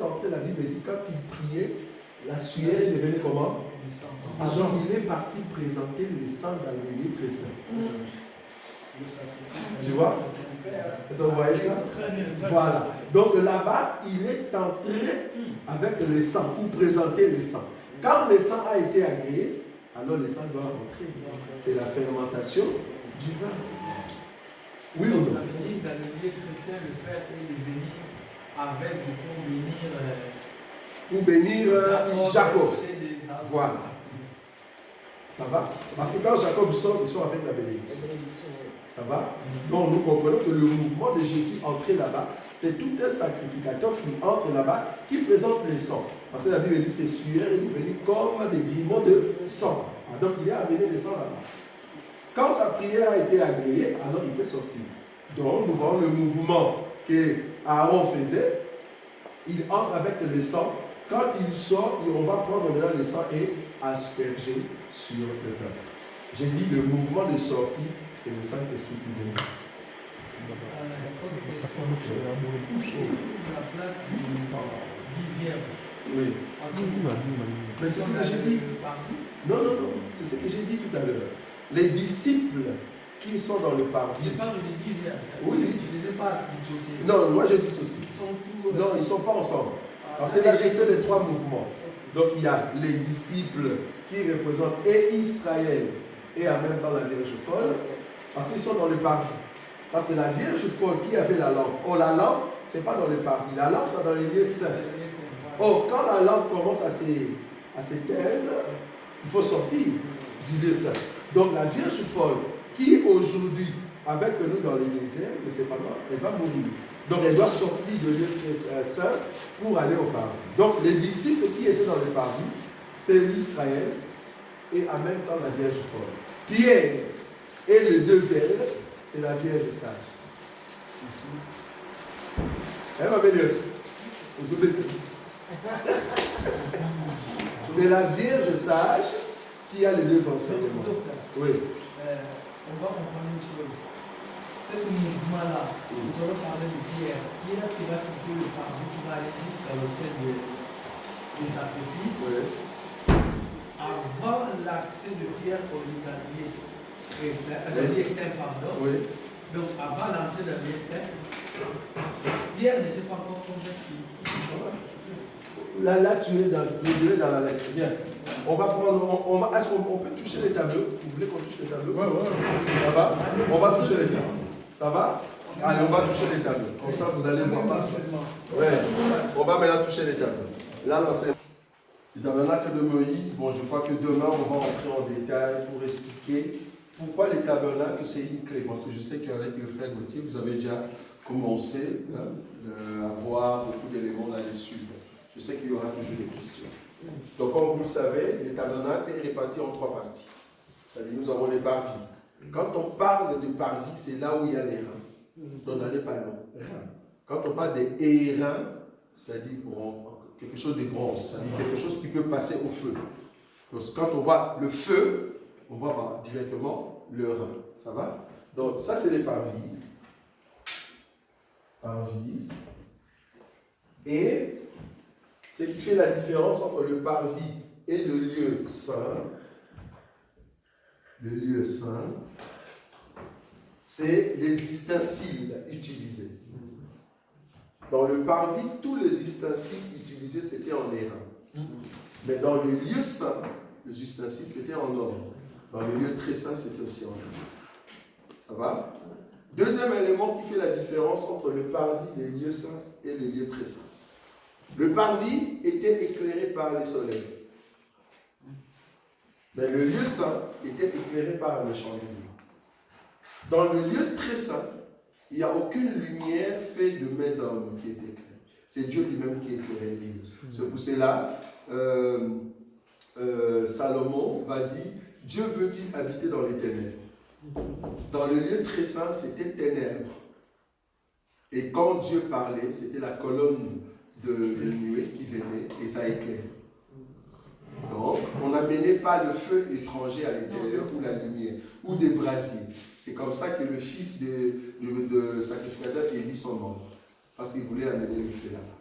entré, la Bible dit, quand il priait, la sueur est devenue comment? Alors il est parti présenter le sang dans le lieu très saint. Tu vois? Vous voyez ça? Voilà. Donc là-bas, il est entré avec le sang pour présenter le sang. Quand le sang a été agréé, alors le sang doit rentrer. C'est la fermentation du vin. Oui ou non? Ça veut dire que dans le lieu très saint, le Père est venu avec pour bénir Jacob. Voilà. Ça va? Parce que quand Jacob sort, il sort avec la bénédiction. Ça va? Donc nous comprenons que le mouvement de Jésus entré là-bas, c'est tout un sacrificateur qui entre là-bas, qui présente le sang. Parce que la Bible dit c'est sueur, il est venu comme des grimauds de sang. Donc il a amené le sang là-bas. Quand sa prière a été agréée, alors il peut sortir. Donc nous voyons le mouvement que Aaron faisait. Il entre avec le sang. Quand il sort, on va prendre maintenant le sang et asperger sur le peuple. J'ai dit le mouvement de sortie, c'est le Saint-Esprit qui vient. La place du vierge. Oui. Mais c'est ce que j'ai dit. Non, c'est ce que j'ai dit tout à l'heure. Les disciples qui sont dans le parvis. Je parle de 10 vierges. Oui. Je ne les ai pas dissociés. Non, moi je dissocie. Ils sont tous. Non, ils ne sont pas ensemble. Parce que là, j'ai fait les trois mouvements. Donc il y a les disciples qui représentent et Israël et en même temps la Vierge folle. Parce qu'ils sont dans le parvis. Parce que la Vierge folle qui avait la lampe. Oh, la lampe, ce n'est pas dans le parvis. La lampe, c'est dans les lieux saints. Oh, quand la lampe commence à s'éteindre, il faut sortir du lieu saint. Donc la Vierge folle, qui aujourd'hui, avec nous dans le désert, mais c'est pas grave, elle va mourir. Donc elle doit sortir de lieu saint pour aller au parvis. Donc les disciples qui étaient dans le parvis, c'est l'Israël et en même temps la Vierge folle. Pierre et les deux ailes, c'est la Vierge sage. Elle va venir. C'est la Vierge sage qui a les deux enseignements. Oui. On va comprendre une chose. Ce mouvement-là, nous allons parler de Pierre. Pierre qui va quitter le parvis, qui va aller jusqu'à l'autel de sacrifice. Oui. Avant l'accès de Pierre au lieu très saint, lieu saint, pardon. Oui. Donc avant l'entrée dans le lieu saint, Pierre n'était pas encore convaincu. Là, tu es dans la lettre. Bien. On va prendre. Est-ce qu'on peut toucher les tableaux? Vous voulez qu'on touche les tableaux? Oui. Ça va? On va toucher les tableaux. Ça va? Allez, on va toucher les tableaux. Comme ça, vous allez voir. Ouais. On va maintenant toucher les tableaux. Là, l'enseignement du tabernacle de Moïse. Bon, je crois que demain, on va entrer en détail pour expliquer pourquoi les tabernacles, c'est une clé. Parce que je sais qu'avec le frère Gauthier, vous avez déjà commencé à voir beaucoup d'éléments là-dessus. Je sais qu'il y aura toujours des questions. Donc, comme vous le savez, le tabernacle est réparti en trois parties. C'est-à-dire, nous avons les parvis. Quand on parle de parvis, c'est là où il y a les reins. Donc, dans les panneaux. Quand on parle des airains, c'est-à-dire quelque chose de bronze, c'est-à-dire quelque chose qui peut passer au feu. Donc, quand on voit le feu, on voit directement le rein. Ça va? Donc, ça, c'est les parvis. Parvis. Et ce qui fait la différence entre le parvis et le lieu saint, c'est les ustensiles utilisés. Dans le parvis, tous les ustensiles utilisés, c'était en airain. Mais dans le lieu saint, les ustensiles, c'était en or. Dans le lieu très saint, c'était aussi en or. Ça va? Deuxième élément qui fait la différence entre le parvis, les lieux saints et les lieux très saints. Le parvis était éclairé par le soleil. Mais le lieu saint était éclairé par le chandelier. Dans le lieu très saint, il n'y a aucune lumière faite de main d'homme qui est éclairée. C'est Dieu lui-même qui éclairait les lieux. C'est pour cela, Salomon va dire, Dieu veut-il habiter dans les ténèbres? Dans le lieu très saint, c'était ténèbres. Et quand Dieu parlait, c'était la colonne de nuée qui venait et ça éclairait. Donc, on n'amenait pas le feu étranger à l'intérieur ou la lumière, ou des brasiers. C'est comme ça que le fils de sacrificateur Élie son nom, parce qu'il voulait amener le feu là-bas.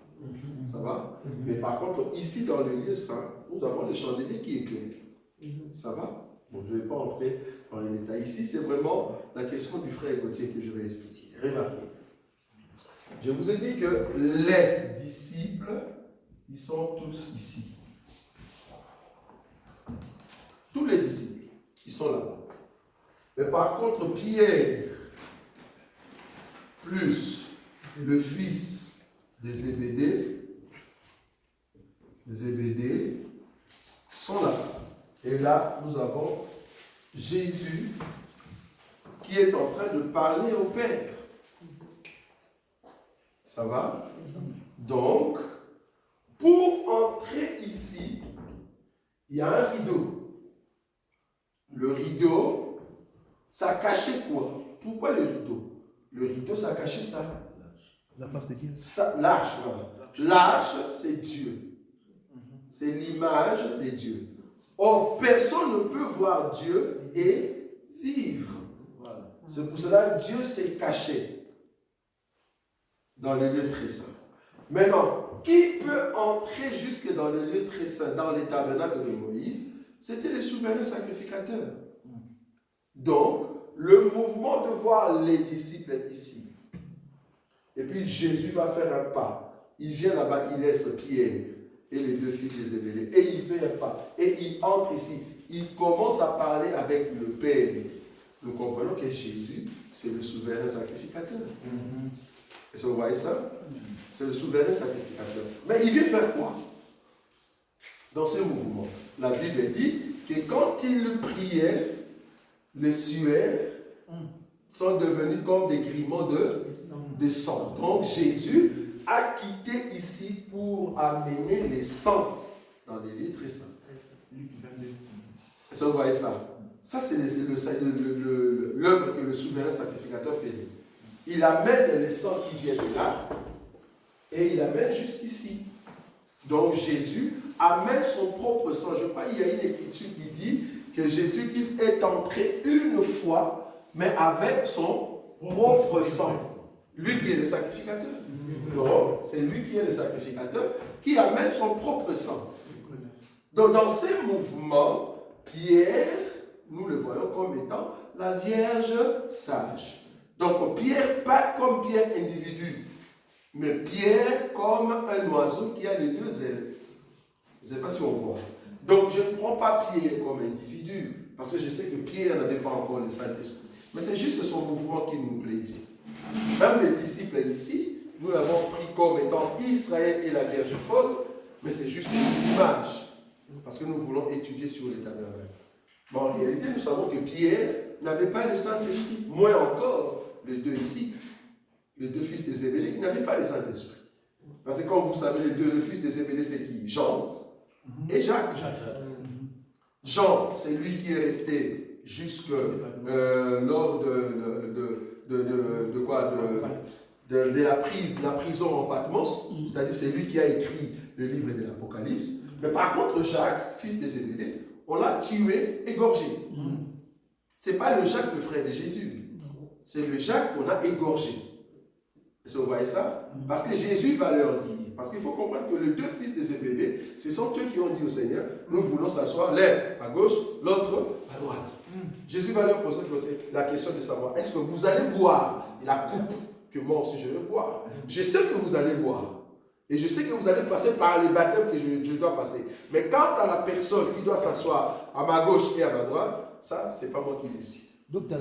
Ça va? Mais par contre, ici dans le lieu saint, nous avons le chandelier qui éclaire. Ça va? Bon, je ne vais pas entrer dans les détails. Ici, c'est vraiment la question du frère Gauthier que je vais expliquer. Remarquez. Je vous ai dit que les disciples, ils sont tous ici. Tous les disciples, ils sont là-bas. Mais par contre, Pierre, plus le fils de Zébédée, sont là-bas. Et là, nous avons Jésus qui est en train de parler au Père. Ça va? Donc, pour entrer ici, il y a un rideau. Le rideau, ça cachait quoi? Pourquoi le rideau? Le rideau, ça cachait ça. La face de Dieu. L'arche, voilà. L'arche, c'est Dieu. C'est l'image de Dieu. Or, personne ne peut voir Dieu et vivre. Voilà. C'est pour cela que Dieu s'est caché dans le lieu très saint. Maintenant, qui peut entrer jusque dans le lieu très saint, dans les tabernacles de Moïse? C'était les souverains sacrificateurs. Donc, le mouvement de voir les disciples est ici. Et puis Jésus va faire un pas. Il vient là-bas, il laisse Pierre et les deux fils de Zébédée. Et il fait un pas. Et il entre ici. Il commence à parler avec le Père. Nous comprenons que Jésus, c'est le souverain sacrificateur. Est-ce que vous voyez ça? C'est le souverain sacrificateur. Mais il vient faire quoi? Dans ce mouvement, la Bible dit que quand il priait, les suaires sont devenus comme des grimauds de sang. Donc Jésus a quitté ici pour amener les sangs dans les lieux très saints. Est-ce que vous voyez ça? Ça, c'est l'œuvre que le souverain sacrificateur faisait. Il amène les sangs qui viennent de là et il amène jusqu'ici. Donc Jésus amène son propre sang. Je crois qu'il y a une écriture qui dit que Jésus-Christ est entré une fois, mais avec son propre sang. Lui qui est le sacrificateur. Donc, c'est lui qui est le sacrificateur qui amène son propre sang. Donc, dans ces mouvements, Pierre, nous le voyons comme étant la Vierge sage. Donc, Pierre, pas comme Pierre individu, mais Pierre comme un oiseau qui a les deux ailes. Je ne sais pas si on voit. Donc, je ne prends pas Pierre comme individu, parce que je sais que Pierre n'avait pas encore le Saint-Esprit. Mais c'est juste son mouvement qui nous plaît ici. Même les disciples ici, nous l'avons pris comme étant Israël et la Vierge folle, mais c'est juste une image, parce que nous voulons étudier sur les tabernacles. Mais en réalité, nous savons que Pierre n'avait pas le Saint-Esprit, moins encore les deux ici, les deux fils de Zébédée, ils n'avaient pas le Saint-Esprit. Parce que comme vous savez, le fils de Zébédée, c'est qui? Jean et Jacques. Jean, c'est lui qui est resté jusque lors de la prison en Patmos, c'est-à-dire c'est lui qui a écrit le livre de l'Apocalypse. Mais par contre, Jacques, fils de Zébédée, on l'a tué, égorgé. Ce n'est pas le Jacques, le frère de Jésus. C'est le Jacques qu'on a égorgé. Est-ce que vous voyez ça? Parce que Jésus va leur dire, parce qu'il faut comprendre que les deux fils de Zébédée, ce sont eux qui ont dit au Seigneur, nous voulons s'asseoir l'un à gauche, l'autre à droite. Jésus va leur poser la question de savoir, est-ce que vous allez boire la coupe que moi aussi je vais boire? Je sais que vous allez boire. Et je sais que vous allez passer par les baptêmes que je dois passer. Mais quant à la personne qui doit s'asseoir à ma gauche et à ma droite, ça, ce n'est pas moi qui décide. Donc la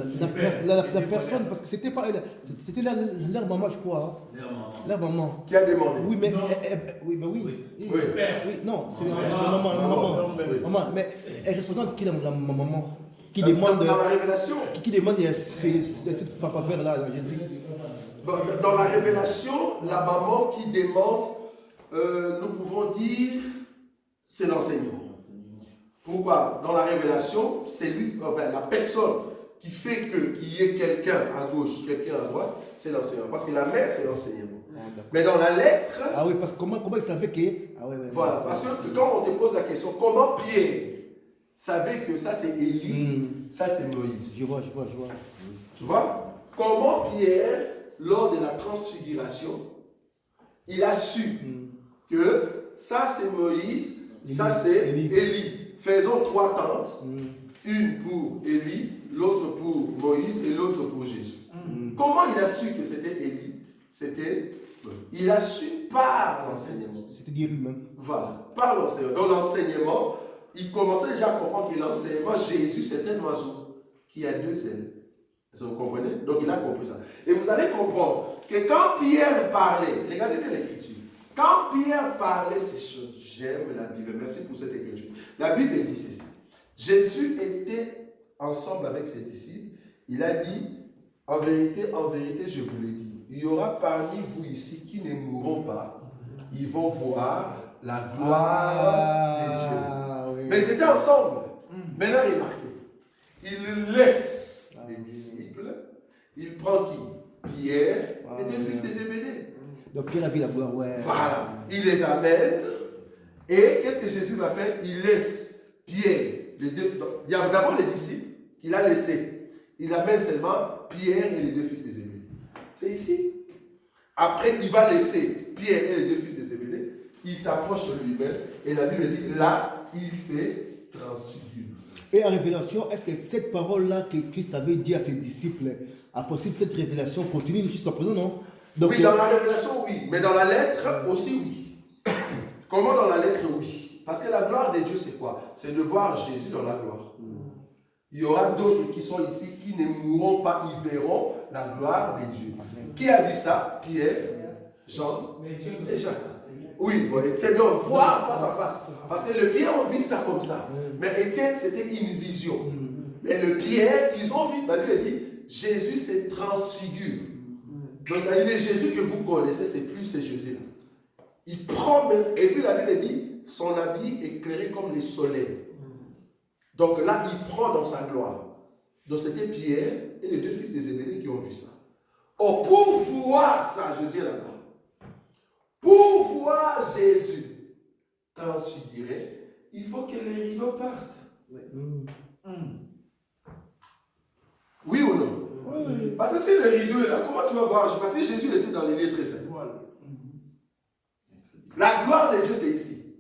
personne, parce que c'était pas elle, c'était leur maman, je crois. Leur maman. Qui a demandé? Oui, mais oui. Oui, non, c'est la maman. Mais elle représente qui la maman? Qui demande dans la révélation. Qui demande cette faveur-là à Jésus? Dans la révélation, la maman qui demande, nous pouvons dire, c'est l'enseignant. Pourquoi? Dans la révélation, c'est lui, enfin, la personne qui fait qu'il y ait quelqu'un à gauche, quelqu'un à droite, c'est l'enseignant. Parce que la mère, c'est l'enseignant. Mais dans la lettre... Ah oui, parce que comment il savait que... Ah oui, voilà, parce que quand on te pose la question, comment Pierre savait que ça c'est Élie, ça c'est Moïse? Je vois. Tu vois? Comment Pierre, lors de la transfiguration, il a su que ça c'est Moïse, ça c'est Élie. Faisons 3 tentes, une pour Élie, l'autre pour Moïse et l'autre pour Jésus. Comment il a su que c'était Élie? Il a su par l'enseignement. C'était Dieu lui-même. Voilà, par l'enseignement. Dans l'enseignement, il commençait déjà à comprendre que l'enseignement, Jésus, c'est un oiseau qui a 2 ailes. Est-ce que vous comprenez? Donc il a compris ça. Et vous allez comprendre que quand Pierre parlait, regardez bien l'écriture, quand Pierre parlait ces choses, j'aime la Bible, merci pour cette écriture. La Bible dit ceci. Jésus était ensemble avec ses disciples, il a dit, en vérité, je vous le dis, il y aura parmi vous ici qui ne mourront pas, ils vont voir la gloire de Dieu. Oui. Mais ils étaient ensemble. Maintenant, remarquez, il laisse les disciples, il prend qui? Pierre et 2 fils de Zébédée. Donc Pierre a vu la gloire, ouais. Voilà, il les amène, et qu'est-ce que Jésus va faire? Il laisse Pierre, il y a d'abord les disciples qu'il a laissés. Il amène seulement Pierre et les 2 fils de Zébédée. C'est ici. Après, il va laisser Pierre et les 2 fils de Zébédée. Il s'approche de lui-même et la Bible dit, là, il s'est transfiguré. Et en révélation, est-ce que cette parole-là que Christ avait dit à ses disciples, a possible cette révélation continue jusqu'à présent, non? Donc, oui, dans la révélation, oui. Mais dans la lettre aussi, oui. Comment dans la lettre, oui? Parce que la gloire de Dieu, c'est quoi? C'est de voir Jésus dans la gloire. Il y aura d'autres qui sont ici, qui ne mourront pas, ils verront la gloire de Dieu. Qui a vu ça? Pierre, Jean et Jacques. Oui, bon, Étienne, donc voir face à face. Parce que le Pierre, on vit ça comme ça. Mais Étienne, c'était une vision. Mais le Pierre, ils ont vu, la Bible dit, Jésus se transfigure. Donc, c'est Jésus que vous connaissez, c'est plus ce Jésus-là. Il prend même, et puis la Bible dit, son habit éclairé comme le soleil. Donc là, il prend dans sa gloire. Donc c'était Pierre et les 2 fils de Zébédée qui ont vu ça. Oh, pour voir ça, je viens là-bas. Pour voir Jésus transfiguré, il faut que les rideaux partent. Oui ou non? Oui. Parce que si le rideau est là, comment tu vas voir? Parce que Jésus était dans les lieux très saints. La gloire de Dieu, c'est ici.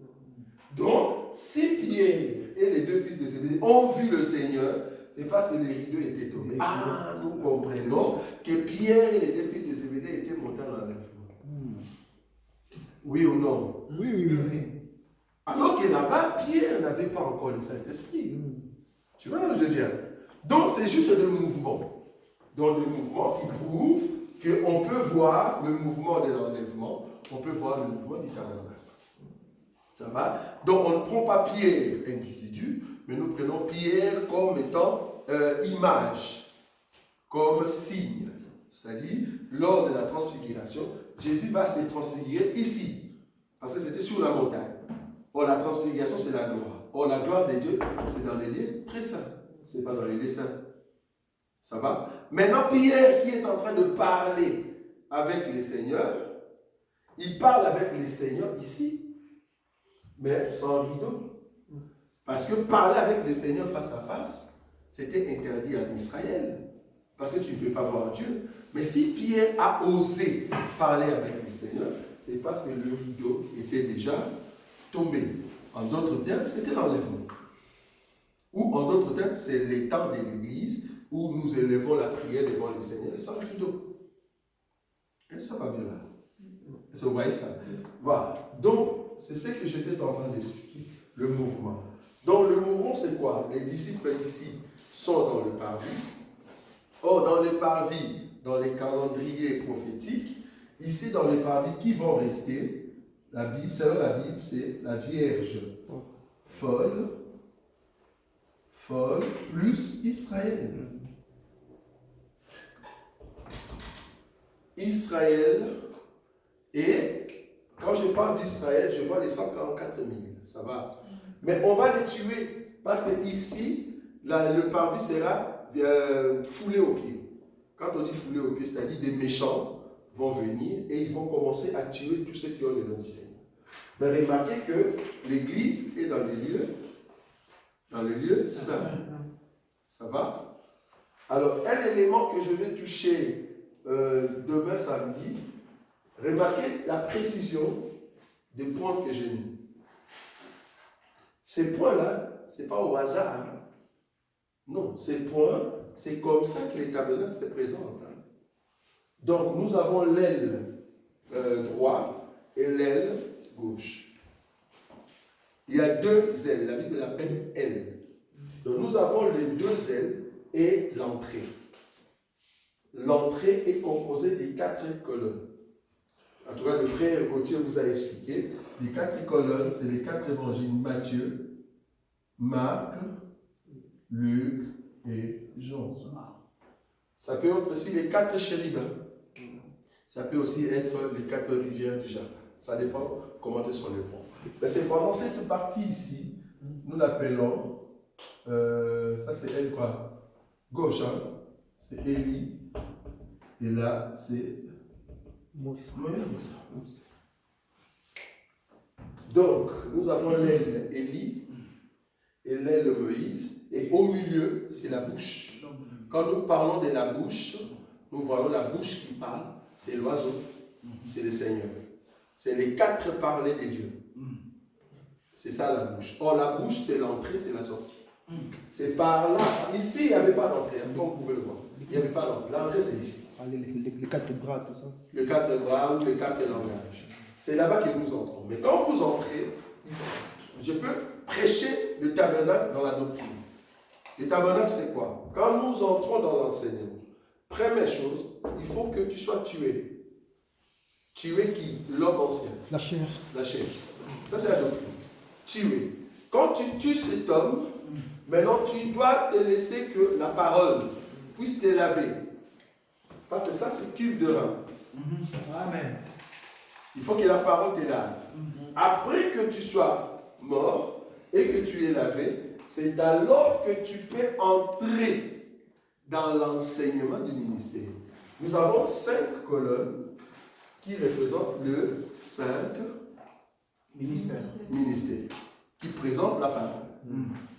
Donc, si Pierre et les 2 fils de Zébédée ont vu le Seigneur, c'est parce que les rideaux étaient tombés. Ah, nous comprenons que Pierre et les 2 fils de Zébédée étaient montés dans l'enlèvement. Oui ou non? Oui. Alors que là-bas, Pierre n'avait pas encore le Saint-Esprit. Tu vois là où je viens? Donc, c'est juste le mouvement. Donc, le mouvement qui prouve qu'on peut voir le mouvement de l'enlèvement, on peut voir le mouvement du tabernacle. Ça va? Donc, on ne prend pas Pierre individu, mais nous prenons Pierre comme étant image, comme signe. C'est-à-dire, lors de la transfiguration, Jésus va se transfigurer ici, parce que c'était sur la montagne. Or, la transfiguration, c'est la gloire. Or, la gloire de Dieu, c'est dans les lieux très saints. Ce n'est pas dans les lieux saints. Ça va? Maintenant, Pierre qui est en train de parler avec les seigneurs, il parle avec les seigneurs ici, mais sans rideau. Parce que parler avec les seigneurs face à face, c'était interdit en Israël. Parce que tu ne peux pas voir Dieu. Mais si Pierre a osé parler avec les seigneurs, c'est parce que le rideau était déjà tombé. En d'autres termes, c'était l'enlèvement. Ou en d'autres termes, c'est les temps de l'église où nous élevons la prière devant le Seigneur sans rideau. Et ça va bien là. Est-ce que vous voyez ça? Voilà. Donc, c'est ce que j'étais en train d'expliquer, le mouvement. Donc, le mouvement, c'est quoi? Les disciples ici sont dans le parvis. Or, dans les parvis, dans les calendriers prophétiques, ici dans les parvis qui vont rester, la Bible, selon la Bible, c'est la Vierge folle, plus Israël. Israël, et quand je parle d'Israël, je vois les 144 000, ça va. Mais on va les tuer, parce que ici, le parvis sera foulé aux pieds. Quand on dit foulé aux pieds, c'est-à-dire des méchants vont venir et ils vont commencer à tuer tous ceux qui ont le nom du Seigneur. Mais remarquez que l'Église est dans les lieux saints. Ça va? Alors, un élément que je vais toucher demain samedi, remarquez la précision des points que j'ai mis. Ces points-là, ce n'est pas au hasard. Hein. Non, ces points, c'est comme ça que les tabernacles se présentent. Hein. Donc, nous avons l'aile droite et l'aile gauche. Il y a deux ailes, la Bible l'appelle aile. Donc, nous avons les deux ailes et l'entrée. L'entrée est composée des 4 colonnes. En tout cas, le frère Gauthier vous a expliqué. Les 4 colonnes, c'est les 4 évangiles Matthieu, Marc, Luc et Jean. Ça peut être aussi les 4 chérubins. Ça peut aussi être les 4 rivières du jardin. Ça dépend comment est-ce qu'on les prend. Mais c'est pendant cette partie ici, nous l'appelons, ça c'est elle quoi? Gauche, hein? C'est Élie. Et là, c'est Moïse. Donc, nous avons l'aile Élie et l'aile Moïse. Et au milieu, c'est la bouche. Quand nous parlons de la bouche, nous voyons la bouche qui parle. C'est l'oiseau, c'est le Seigneur. C'est les 4 parlers de Dieu. C'est ça la bouche. Or, la bouche, c'est l'entrée, c'est la sortie. C'est par là. Ici, il n'y avait pas d'entrée, hein, comme vous pouvez le voir. Il n'y avait pas d'entrée. L'entrée, c'est ici. Les 4 bras, tout ça. Les 4 bras ou les 4 langages. C'est là-bas que nous entrons. Mais quand vous entrez, je peux prêcher le tabernacle dans la doctrine. Le tabernacle, c'est quoi? Quand nous entrons dans l'enseignement, première chose, il faut que tu sois tué. Tuer qui? L'homme ancien. La chair. La chair. Ça, c'est la doctrine. Tuer. Quand tu tues cet homme, maintenant, tu dois te laisser que la parole puisse te laver. Parce que ça, c'est cuve de rein. Amen. Il faut que la parole te lave. Après que tu sois mort et que tu es lavé, c'est alors que tu peux entrer dans l'enseignement du ministère. Nous avons 5 colonnes qui représentent le 5 ministère, qui présentent la parole.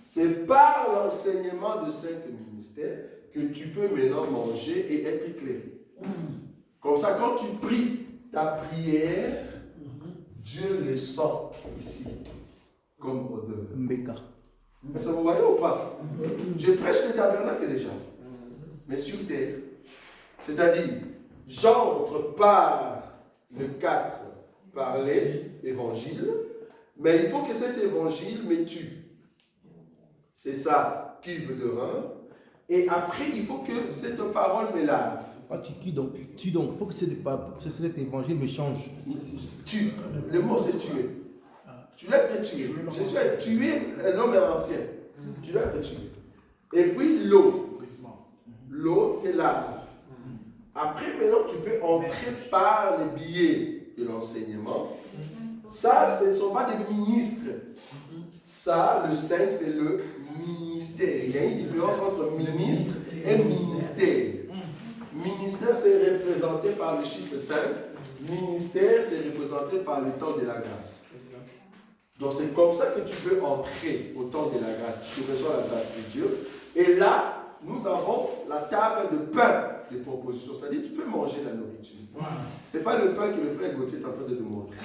C'est par l'enseignement de 5 ministères que tu peux maintenant manger et être éclairé. Comme ça, quand tu pries ta prière, Dieu le sent ici, comme odeur. Mbeka. Mais ça vous voyez ou pas? Je prêche le tabernacle déjà, mais sur terre. C'est-à-dire, j'entre par le 4, par l'évangile, mais il faut que cet évangile me tue. C'est ça, cuve de rein. Et après, il faut que cette parole me lave. Ah, tu donc. Il faut que cet évangile me change. Tue. Le mot c'est tuer. Tu dois être tué. Je suis tué, l'homme est ancien. Tu dois être tué. Et puis l'eau. L'eau te lave. Après, maintenant, tu peux entrer par les billets de l'enseignement. Ça, ce ne sont pas des ministres. Ça, le 5, c'est le ministère. Il y a une différence entre ministre et ministère. Ministère, c'est représenté par le chiffre 5. Ministère, c'est représenté par le temps de la grâce. Donc, c'est comme ça que tu peux entrer au temps de la grâce. Tu reçois la grâce de Dieu. Et là, nous avons la table de pain de proposition. C'est-à-dire, tu peux manger la nourriture. Ce n'est pas le pain que le frère Gauthier est en train de nous montrer.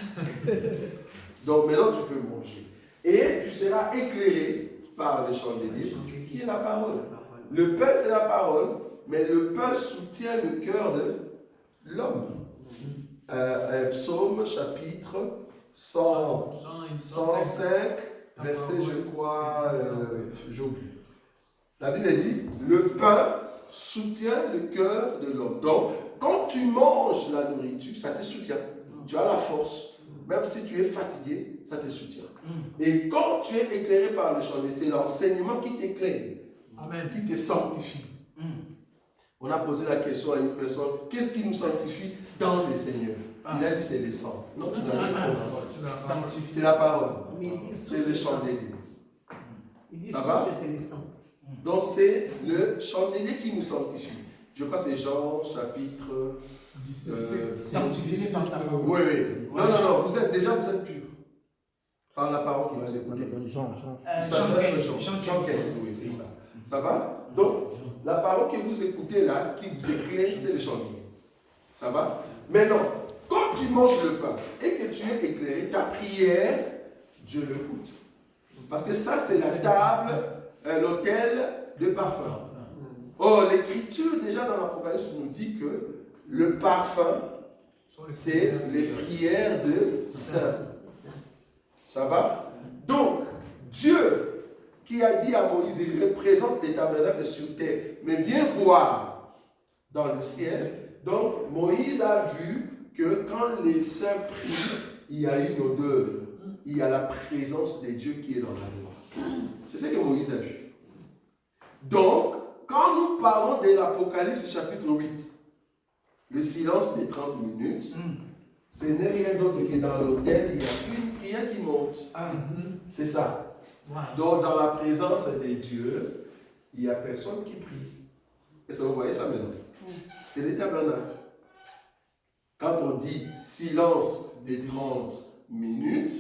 Donc, maintenant, tu peux manger. Et tu seras éclairé par le chandelier, qui est la parole. Le pain, c'est la parole, mais le pain soutient le cœur de l'homme. Psaume, chapitre 105, verset, je crois, j'oublie. La Bible dit, le pain soutient le cœur de l'homme. Donc, quand tu manges la nourriture, ça te soutient. Tu as la force. Même si tu es fatigué, ça te soutient. Et quand tu es éclairé par le chandelier, c'est l'enseignement qui t'éclaire, qui te sanctifie. On a posé la question à une personne, qu'est-ce qui nous sanctifie dans le Seigneur? Il a dit c'est le sang. Non, tu n'as rien compris. C'est la parole. C'est le chandelier. Ça va? Donc c'est le chandelier qui nous sanctifie. Je crois que c'est Jean chapitre... sanctifié par ta parole. Oui, oui. Non, vous êtes pur. Par la parole qui vous écoute. Jean 15, oui, c'est ça. Ça va? Donc, la parole que vous écoutez là, qui vous éclaire, c'est le chandelier. Ça va? Maintenant, comme quand tu manges le pain et que tu es éclairé, ta prière, Dieu l'écoute. Parce que ça, c'est la table, l'autel de parfum. Or, l'Écriture, déjà dans l'Apocalypse, nous dit que le parfum, c'est les prières de saints. Ça va? Donc, Dieu qui a dit à Moïse, il représente les tabernacles sur terre, mais viens voir dans le ciel. Donc, Moïse a vu que quand les saints prient, il y a une odeur. Il y a la présence de Dieu qui est dans la loi. C'est ce que Moïse a vu. Donc, quand nous parlons de l'Apocalypse chapitre 8, le silence des 30 minutes, ce n'est rien d'autre que dans l'autel, il y a une prière qui monte. C'est ça. Donc, dans la présence de Dieu, il n'y a personne qui prie. Et ça, vous voyez ça maintenant? C'est les tabernacles. Quand on dit silence des 30 minutes,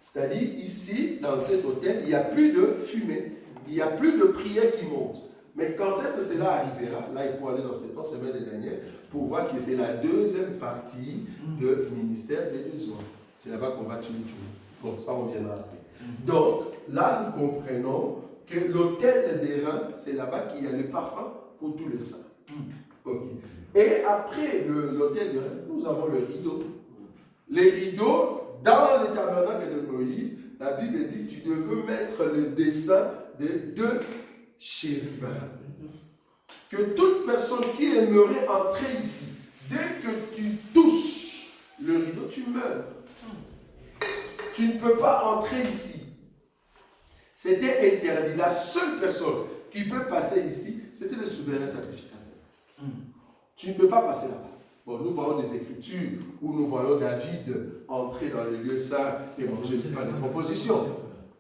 c'est-à-dire ici, dans cet hôtel, il n'y a plus de fumée, il n'y a plus de prière qui monte. Mais quand est-ce que cela arrivera? Là, il faut aller dans cette semaine dernière pour voir que c'est la deuxième partie du ministère des besoins. C'est là-bas qu'on va tuer. Bon, ça, on viendra après. Donc, là, nous comprenons que l'autel des reins, c'est là-bas qu'il y a le parfum pour tous les saints. Okay. Et après l'autel des reins, nous avons le rideau. Les rideaux, dans le tabernacle de Moïse, la Bible dit que tu devais mettre le dessin de 2 chérubins. Que toute personne qui aimerait entrer ici, dès que tu touches le rideau, tu meurs. Tu ne peux pas entrer ici. C'était interdit. La seule personne qui peut passer ici, c'était le souverain sacrificateur. Tu ne peux pas passer là-bas. Bon, nous voyons des écritures où nous voyons David entrer dans le lieu saint et manger pas de propositions.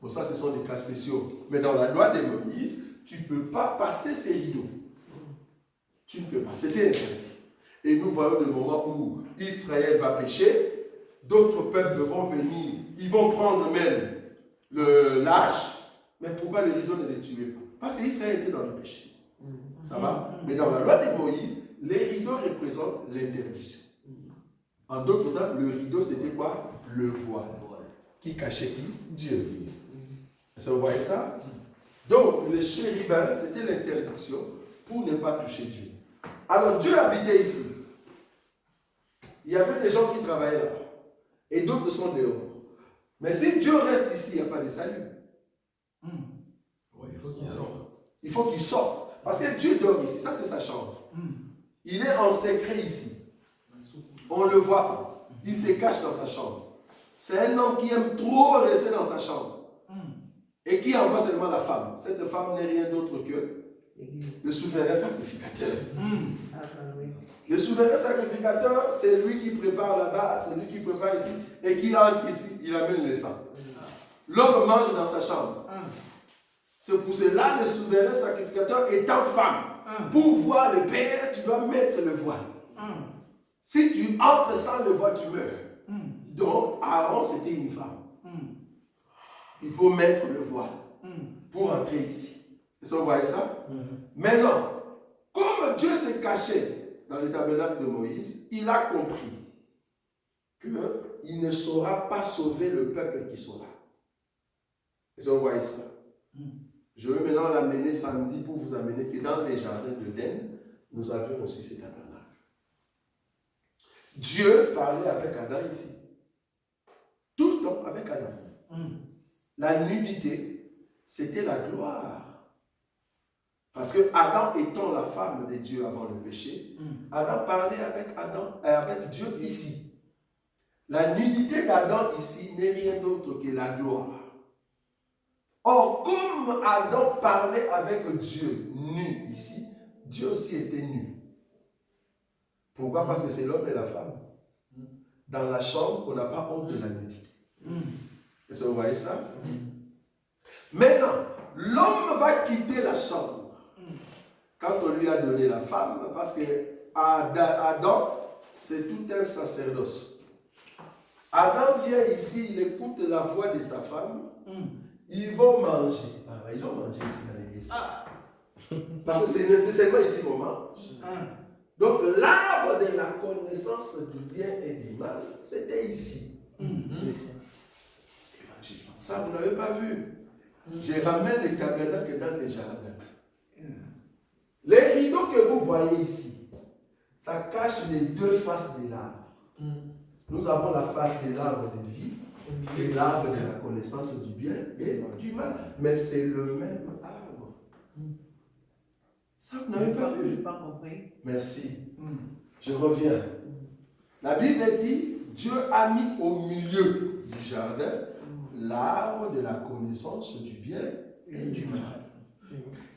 Bon, ça, ce sont des cas spéciaux. Mais dans la loi de Moïse, tu ne peux pas passer ces rideaux. Tu ne peux pas. C'était interdit. Et nous voyons des moments où Israël va pécher, d'autres peuples vont venir, ils vont prendre même le lâche. Mais pourquoi les rideaux ne les tuaient pas? Parce qu'Israël était dans le péché. Ça va? Mais dans la loi de Moïse, les rideaux représentent l'interdiction. En d'autres temps, le rideau, c'était quoi? Le voile. Qui cachait qui? Dieu. Est-ce que vous voyez ça? Donc, le chérubin, c'était l'interdiction pour ne pas toucher Dieu. Alors, Dieu habitait ici. Il y avait des gens qui travaillaient là-bas. Et d'autres sont dehors. Mais si Dieu reste ici, il n'y a pas de salut. Il faut qu'il sorte. Il faut qu'il sorte. Parce que Dieu dort ici. Ça, c'est sa chambre. Il est en secret ici. On ne le voit pas. Il se cache dans sa chambre. C'est un homme qui aime trop rester dans sa chambre. Et qui envoie seulement la femme. Cette femme n'est rien d'autre que le souverain sacrificateur. Le souverain sacrificateur, c'est lui qui prépare là-bas, c'est lui qui prépare ici, et qui entre ici, il amène le sang. L'homme mange dans sa chambre. C'est pour cela le souverain sacrificateur étant femme. Pour voir le Père, tu dois mettre le voile. Si tu entres sans le voile, tu meurs. Donc, Aaron, c'était une femme. Il faut mettre le voile pour entrer ici. Est-ce que vous voyez ça? Maintenant, comme Dieu s'est caché dans le tabernacle de Moïse, il a compris qu'il ne saura pas sauver le peuple qui sera. Est-ce que vous voyez ça? Je veux maintenant l'amener samedi pour vous amener que dans les jardins d'Éden, nous avions aussi ces tabernacles. Dieu parlait avec Adam ici. Tout le temps avec Adam. La nudité, c'était la gloire. Parce que Adam étant la femme de Dieu avant le péché, Adam parlait avec Dieu ici. La nudité d'Adam ici n'est rien d'autre que la gloire. Or, comme Adam parlait avec Dieu nu ici, Dieu aussi était nu. Pourquoi? Parce que c'est l'homme et la femme. Dans la chambre, on n'a pas honte de la nudité. Est-ce que vous voyez ça? Maintenant, l'homme va quitter la chambre quand on lui a donné la femme, parce que Adam, c'est tout un sacerdoce. Adam vient ici, il écoute la voix de sa femme, ils vont manger. Ils ont mangé ici dans l'église. Parce que c'est seulement ici qu'on mange. Donc l'arbre de la connaissance du bien et du mal, c'était ici. Ça, vous n'avez pas vu. Je ramène le tabernacle dans les jardins. Les rideaux que vous voyez ici, ça cache les deux faces de l'arbre. Nous avons la face de l'arbre de vie et l'arbre de la connaissance du bien et du mal. Mais c'est le même arbre. Ça, vous n'avez pas vu. Je n'ai pas compris. Merci. Je reviens. La Bible dit, Dieu a mis au milieu du jardin l'arbre de la connaissance du bien et du mal.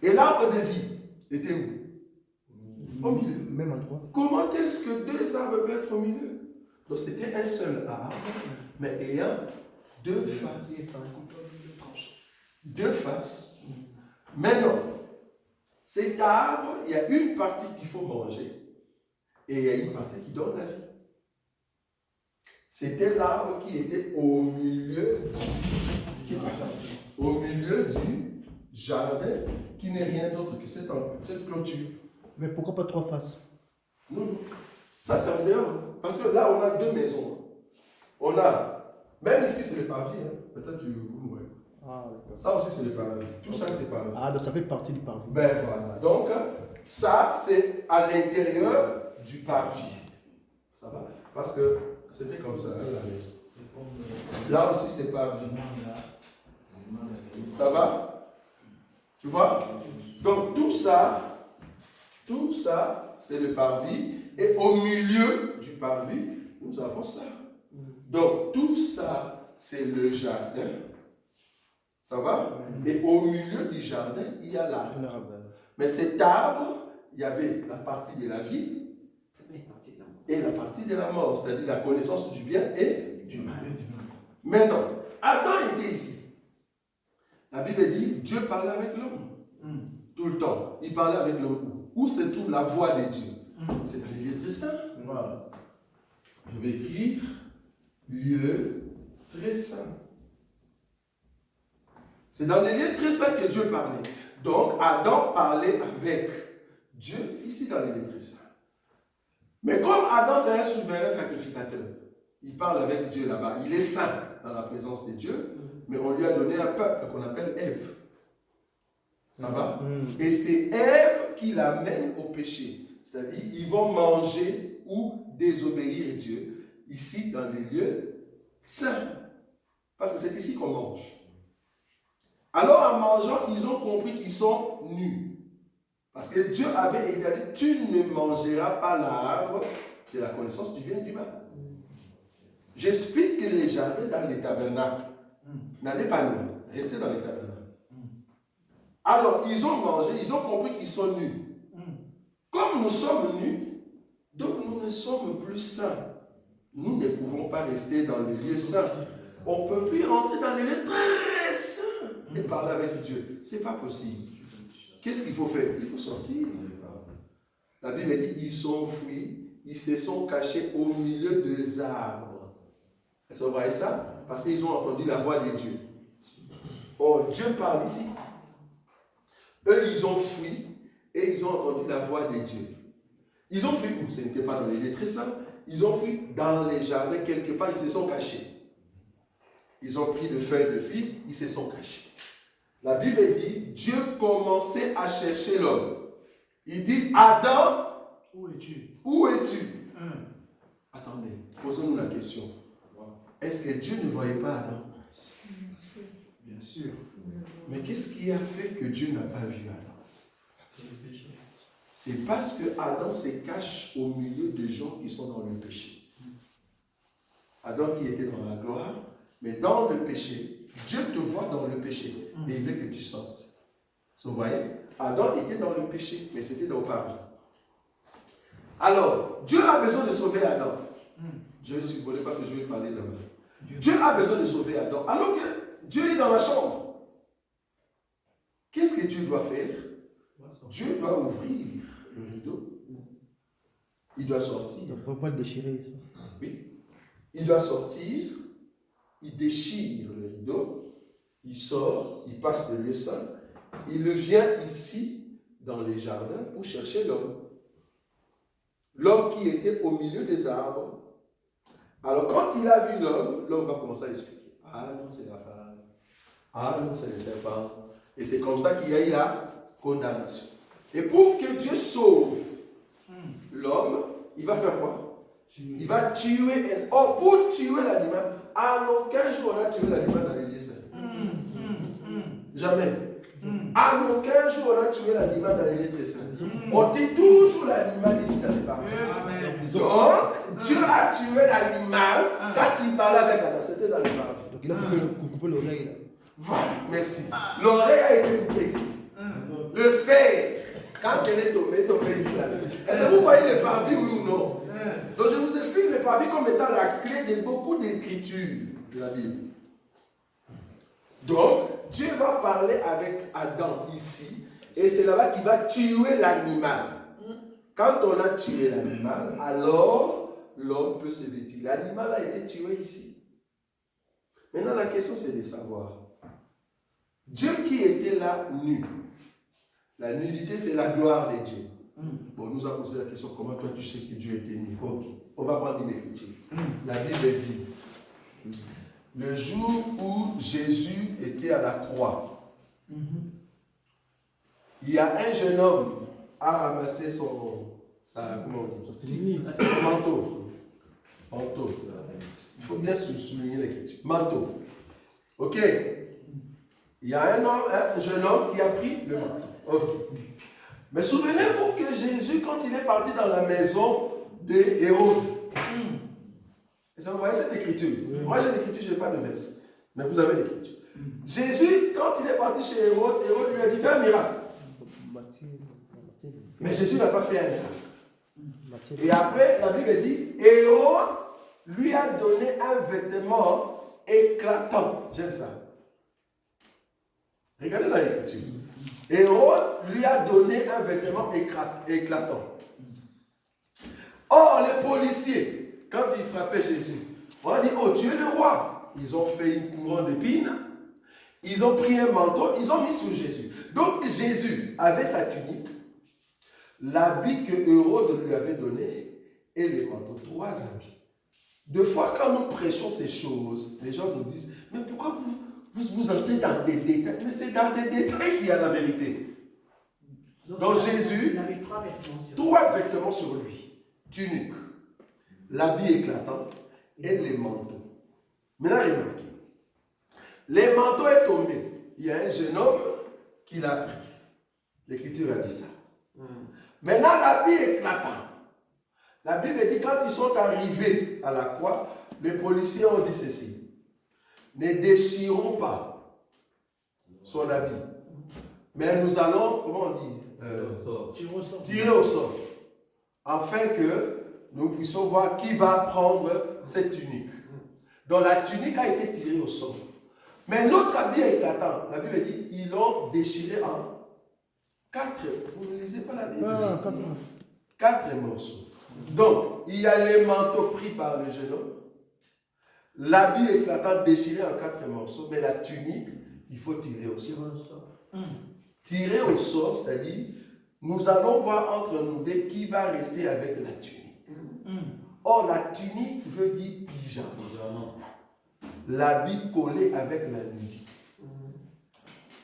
Et l'arbre de vie était où? Au milieu. Même endroit. Comment est-ce que deux arbres peuvent être au milieu? Donc c'était un seul arbre, mais ayant deux faces. Deux faces. Maintenant, cet arbre, il y a une partie qu'il faut manger et il y a une partie qui donne la vie. C'était l'arbre qui était au milieu du jardin, qui n'est rien d'autre que cette clôture. Mais pourquoi pas trois faces? Non, ça c'est en dehors. Parce que là, on a deux maisons. On a, même ici c'est le parvis, hein. Peut-être vous voyez. Ah, d'accord. Ça aussi c'est le parvis. Tout ça c'est parvis. Ah, donc ça fait partie du parvis. Ben voilà. Donc, ça c'est à l'intérieur du parvis. Ça va? Parce que c'était comme ça, hein, la maison. Là aussi c'est parvis. Ça va? Tu vois? Donc tout ça, c'est le parvis. Et au milieu du parvis, nous avons ça. Donc tout ça, c'est le jardin. Ça va? Et au milieu du jardin, il y a l'arbre. Mais cet arbre, il y avait la partie de la vie et la partie de la mort, c'est-à-dire la connaissance du bien et du mal. Maintenant, Adam était ici. La Bible dit, Dieu parlait avec l'homme. Tout le temps. Il parlait avec l'homme. Où se trouve la voix de Dieu? C'est dans les lieux très saints. Voilà. Je vais écrire lieu très saint. C'est dans les lieux très saints que Dieu parlait. Donc, Adam parlait avec Dieu ici dans les lieux très saints. Mais comme Adam, c'est un souverain sacrificateur, il parle avec Dieu là-bas. Il est saint dans la présence de Dieu, mais on lui a donné un peuple qu'on appelle Ève. Ça va? Et c'est Ève qui l'amène au péché. C'est-à-dire, ils vont manger ou désobéir à Dieu, ici dans les lieux saints. Parce que c'est ici qu'on mange. Alors, en mangeant, ils ont compris qu'ils sont nus. Parce que Dieu avait établi, tu ne mangeras pas l'arbre de la connaissance du bien et du mal. J'explique que les jardins dans les tabernacles, n'allez pas loin, restez dans les tabernacles. Alors, ils ont mangé, ils ont compris qu'ils sont nus. Comme nous sommes nus, donc nous ne sommes plus saints. Nous ne pouvons pas rester dans le lieu saint. On ne peut plus rentrer dans les lieux très saints et parler avec Dieu. Ce n'est pas possible. Qu'est-ce qu'il faut faire? Il faut sortir. La Bible dit, ils sont fuis, ils se sont cachés au milieu des arbres. Est-ce que vous voyez ça? Parce qu'ils ont entendu la voix de Dieu. Oh, Dieu parle ici. Eux, ils ont fui et ils ont entendu la voix de Dieu. Ils ont fui où? Ce n'était pas dans les lieux très saints. Ils ont fui dans les jardins, quelque part, ils se sont cachés. Ils ont pris de feuilles de figue, ils se sont cachés. La Bible dit, Dieu commençait à chercher l'homme. Il dit, Adam, où es-tu? Où es-tu? Attendez, posons-nous la question. Est-ce que Dieu ne voyait pas Adam? Bien sûr. Mais qu'est-ce qui a fait que Dieu n'a pas vu Adam? C'est le péché. C'est parce que Adam se cache au milieu des gens qui sont dans le péché. Adam qui était dans la gloire, mais dans le péché, Dieu te voit dans le péché et il veut que tu sortes. Vous voyez? Adam était dans le péché, mais c'était dans le paradis. Alors, Dieu a besoin de sauver Adam. Je vais survoler parce que je vais parler demain. Dieu a besoin de sauver Adam. Alors que Dieu est dans la chambre. Qu'est-ce que Dieu doit faire? Dieu doit ouvrir le rideau. Il doit sortir. Il faut le déchirer. Oui. Il doit sortir. Il déchire le rideau. Il sort. Il passe le lieu saint. Il vient ici, dans les jardins, pour chercher l'homme. L'homme qui était au milieu des arbres. Alors quand il a vu l'homme, l'homme va commencer à expliquer. Ah non, c'est la femme. Ah non, c'est le serpent. Et c'est comme ça qu'il y a eu la condamnation. Et pour que Dieu sauve l'homme, il va faire quoi? Il va tuer. Or, pour tuer l'animal, en aucun jour on a tué l'animal dans les lieux saints. Jamais. En aucun jour on a tué l'animal dans les lieux très saints. On tue toujours l'animal ici dans les paradis. Donc, Dieu a tué l'animal quand il parlait avec Adam. C'était dans les paradis. Donc il a coupé l'oreille là. Voilà, merci. L'oreille a été coupée ici. Le fer, quand elle est tombée ici. Est-ce que vous voyez les parvis, oui ou non? Donc je vous explique les parvis comme étant la clé de beaucoup d'écritures de la Bible. Donc, Dieu va parler avec Adam ici, et c'est là-bas qu'il va tuer l'animal. Quand on a tué l'animal, alors l'homme peut se vêtir. L'animal a été tué ici. Maintenant, la question c'est de savoir. Dieu qui était là nu. La nudité, c'est la gloire de Dieu. Bon, nous avons posé la question, comment toi tu sais que Dieu était nu? Ok, on va prendre une écriture. La Bible dit, le jour où Jésus était à la croix, il y a un jeune homme à ramasser son manteau. Manteau. Il faut bien souligner l'écriture. Manteau. Ok. Il y a un jeune homme qui a pris le manteau. Ok. Mais souvenez-vous que Jésus, quand il est parti dans la maison d'Hérode, et ça, vous voyez cette écriture. Moi j'ai l'écriture, je n'ai pas de verset. Mais vous avez l'écriture. Jésus, quand il est parti chez Hérode, Hérode lui a dit, fais un miracle. Mais Jésus n'a pas fait un miracle. Et après, la Bible dit, Hérode lui a donné un vêtement éclatant. J'aime ça. Regardez dans l'écriture. Hérode lui a donné un vêtement éclatant. Or, les policiers, quand ils frappaient Jésus, on a dit, oh, tu es le roi. Ils ont fait une couronne d'épines, ils ont pris un manteau, ils ont mis sur Jésus. Donc, Jésus avait sa tunique, l'habit que Hérode lui avait donné, et les manteaux, 3 habits. Deux fois, quand nous prêchons ces choses, les gens nous disent, mais pourquoi vous entrez dans des détails? Mais c'est dans des détails qu'il y a la vérité. Donc Jésus, il avait 3 vêtements sur lui. 3 vêtements sur lui. Tunique, l'habit éclatant et les manteaux. Maintenant, remarquez. Les manteaux est tombé. Il y a un jeune homme qui l'a pris. L'Écriture a dit ça. Maintenant, l'habit éclatant. La Bible dit quand ils sont arrivés à la croix, les policiers ont dit ceci. Ne déchirons pas son habit. Mais nous allons, comment on dit, tirer au sort. Afin que nous puissions voir qui va prendre cette tunique. Donc la tunique a été tirée au sort. Mais l'autre habit éclatant, la Bible dit, ils l'ont déchiré en 4. Vous ne lisez pas la Bible? 4 morceaux. Donc, il y a les manteaux pris par le jeune homme. L'habit éclatant déchiré en 4 morceaux, mais la tunique, il faut tirer au sort. Tirer au sort, c'est-à-dire, nous allons voir entre nous deux qui va rester avec la tunique. Or, la tunique veut dire pyjama. L'habit collé avec la nudité.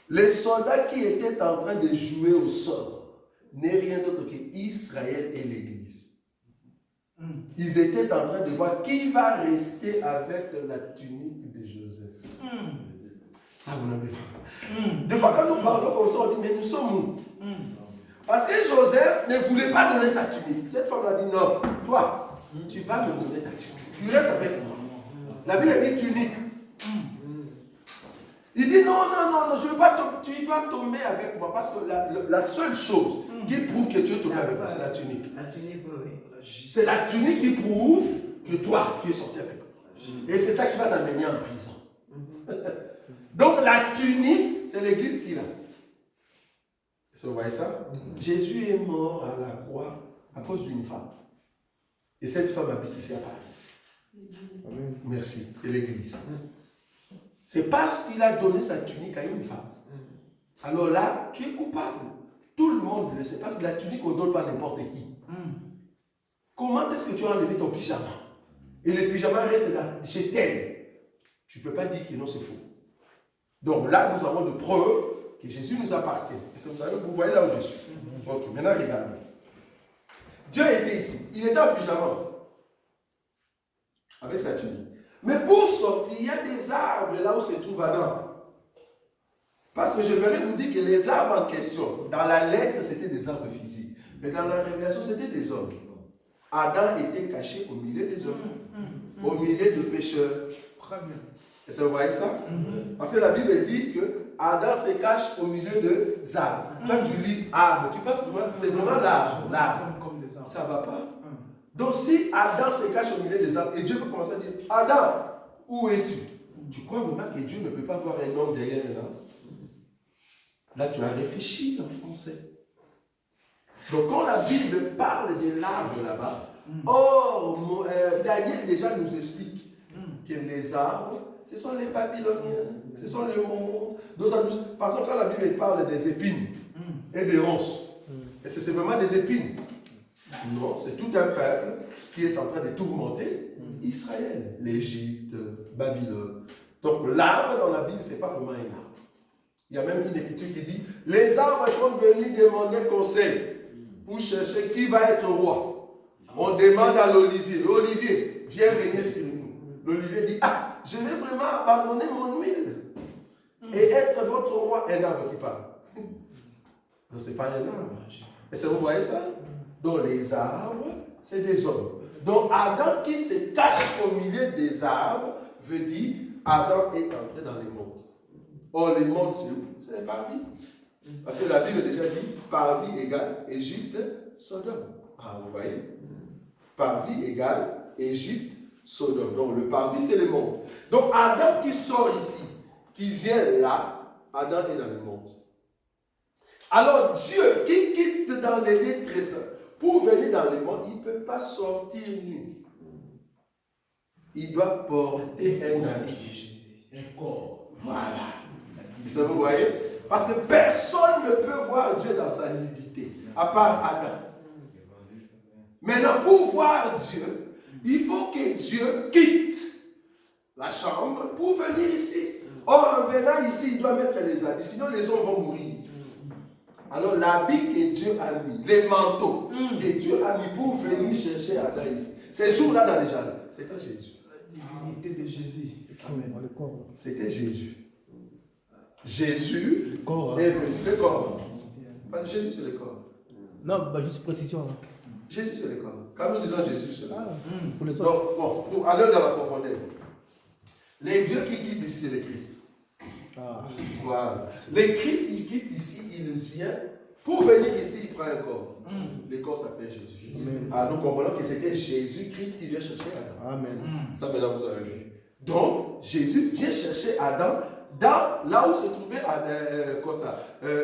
Les soldats qui étaient en train de jouer au sort n'est rien d'autre que Israël et l'Église. Ils étaient en train de voir qui va rester avec la tunique de Joseph. Ça, vous n'avez pas. Des fois, quand nous parlons comme ça, on dit, mais nous sommes où? Parce que Joseph ne voulait pas donner sa tunique. Cette femme a dit, non, toi, tu vas me donner ta tunique. Tu restes avec moi. La Bible dit tunique. Il dit, non, je ne veux pas, tu dois tomber avec moi. Parce que la seule chose qui prouve que tu es tombé avec moi, c'est la tunique. La tunique, oui. C'est la tunique qui prouve que toi, tu es sorti avec moi. Et c'est ça qui va t'amener en prison. Donc la tunique, c'est l'église qui l'a. Vous voyez ça? Jésus est mort à la croix à cause d'une femme. Et cette femme habite ici à Paris. Merci, c'est l'église. C'est parce qu'il a donné sa tunique à une femme. Alors là, tu es coupable. Tout le monde le sait. Parce que la tunique, on ne donne pas n'importe qui. comment est-ce que tu as enlevé ton pyjama? Et le pyjama reste là, je t'aime. Tu ne peux pas dire que non, c'est faux. Donc là, nous avons de preuves que Jésus nous appartient. Vous voyez là où je suis. Ok, maintenant regardez. Dieu était ici. Il était en pyjama. Avec sa tunique. Mais pour sortir, il y a des arbres là où se trouve Adam. Parce que j'aimerais vous dire que les arbres en question, dans la lettre, c'était des arbres physiques. Mais dans la révélation, c'était des hommes. Adam était caché au milieu des hommes. Au milieu de pécheurs. Très bien. Est-ce que vous voyez ça? Parce que la Bible dit que Adam se cache au milieu des arbres. Toi, tu lis arbre. Tu penses que c'est vraiment l'arbre. Ça ne va pas. Donc, si Adam se cache au milieu des arbres, et Dieu peut commencer à dire, Adam, où es-tu? Tu crois vraiment que Dieu ne peut pas voir un homme derrière là? Là, tu as réfléchi en français. Donc, quand la Bible parle de l'arbre là-bas, Daniel déjà nous explique que les arbres, ce sont les Babyloniens, ce sont le monde. Par exemple, quand la Bible parle des épines et des ronces, est-ce que c'est vraiment des épines? Non, c'est tout un peuple qui est en train de tourmenter Israël, l'Égypte, Babylone. Donc l'arbre dans la Bible, ce n'est pas vraiment un arbre. Il y a même une écriture qui dit, les arbres sont venus demander conseil pour chercher qui va être roi. On demande à l'olivier, l'olivier, viens régner sur nous. L'olivier dit, ah, je vais vraiment abandonner mon huile et être votre roi. Un arbre qui parle. Donc ce n'est pas un arbre. Est-ce que vous voyez ça? Donc les arbres, c'est des hommes. Donc Adam qui se cache au milieu des arbres veut dire Adam est entré dans les mondes. Or les mondes c'est où? C'est les parvis. Parce que la Bible déjà dit parvis égale Égypte, Sodome. Ah vous voyez? Parvis égale Égypte, Sodome. Donc le parvis c'est le monde. Donc Adam qui sort ici, qui vient là, Adam est dans le monde. Alors Dieu qui quitte dans les lieux très saints pour venir dans le monde, il ne peut pas sortir nu. Il doit porter un habit. Un corps. Voilà. Ça vous voyez? Parce que personne ne peut voir Dieu dans sa nudité, à part Adam. Maintenant, pour voir Dieu, il faut que Dieu quitte la chambre pour venir ici. Or, en venant ici, il doit mettre les habits, sinon les hommes vont mourir. Alors l'habit que Dieu a mis, les manteaux que Dieu a mis pour venir chercher Adam ici, ces jours-là dans les jardins, c'était Jésus. La divinité de Jésus. Amen. Le corps. C'était Jésus. Jésus Le corps. est venu. Le corps. Pas Jésus, c'est le corps. Non, bah, juste précision. Hein. Jésus, c'est le corps. Quand nous disons Jésus, c'est le corps. Pour les autres. Donc, bon, pour aller dans la profondeur, les dieux qui quittent ici, c'est le Christ. Ah. Voilà. Le Christ, il quitte ici, il vient. Pour venir ici, il prend un corps. Le corps s'appelle Jésus. Alors nous comprenons que c'était Jésus-Christ qui vient chercher Adam. Amen. Ça, maintenant, vous avez vu. Donc, Jésus vient chercher Adam dans là où se trouvait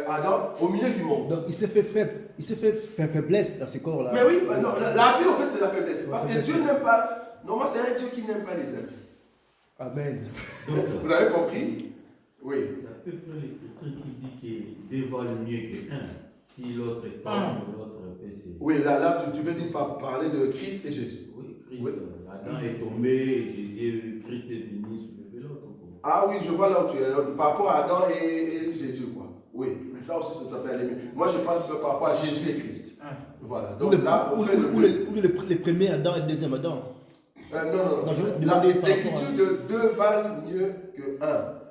Adam, au milieu du monde. Donc il s'est fait faiblesse dans ce corps-là. Mais oui, non, l'habit, en fait, c'est la faiblesse. Parce que Dieu n'aime pas. Normalement, c'est un Dieu qui n'aime pas les habits. Amen. Vous avez compris? Oui. C'est à peu près l'écriture qui dit que deux valent mieux qu'un. Si l'autre est tombe, l'autre est c'est. Oui, là, tu veux dire parler de Christ et Jésus. Oui, Christ. Oui. Adam est tombé, Jésus, Christ est venu soulever l'autre. Ah oui, je vois là où tu es. Par rapport à Adam et Jésus, quoi. Oui, mais ça aussi, ça s'appelle aimer. Moi, je pense que c'est par rapport à Jésus et Christ. Voilà. Donc, les premiers Adam et le deuxième Adam. Non. L'écriture de deux valent mieux que un.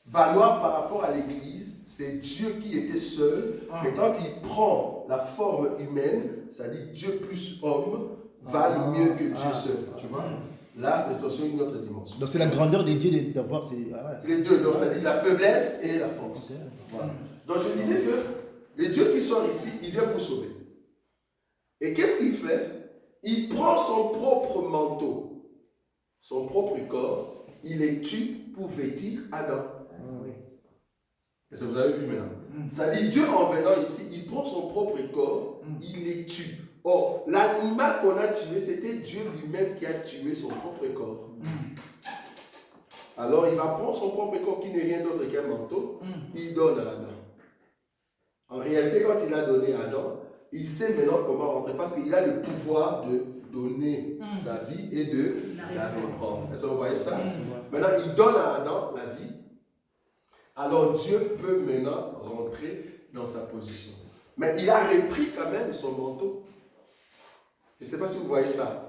Valoir par rapport à l'Église, c'est Dieu qui était seul, mais quand il prend la forme humaine, c'est-à-dire Dieu plus homme, valent mieux que Dieu seul. Tu vois? Là, c'est aussi une autre dimension. Donc c'est la grandeur des dieux d'avoir ces... Les deux, donc c'est-à-dire la faiblesse et la force. Okay. Voilà. Donc je disais que le Dieu qui sort ici, il vient pour sauver. Et qu'est-ce qu'il fait? Il prend son propre manteau, son propre corps, il les tue pour vêtir Adam. Est-ce que vous avez vu maintenant? C'est-à-dire Dieu en venant ici, il prend son propre corps, il les tue. Or, l'animal qu'on a tué, c'était Dieu lui-même qui a tué son propre corps. Alors, il va prendre son propre corps qui n'est rien d'autre qu'un manteau, il donne à Adam. En réalité, quand il a donné à Adam, il sait maintenant comment rentrer parce qu'il a le pouvoir de donner sa vie et de la reprendre. Est-ce que vous voyez ça? Maintenant, il donne à Adam la vie. Alors Dieu peut maintenant rentrer dans sa position. Mais il a repris quand même son manteau. Je ne sais pas si vous voyez ça.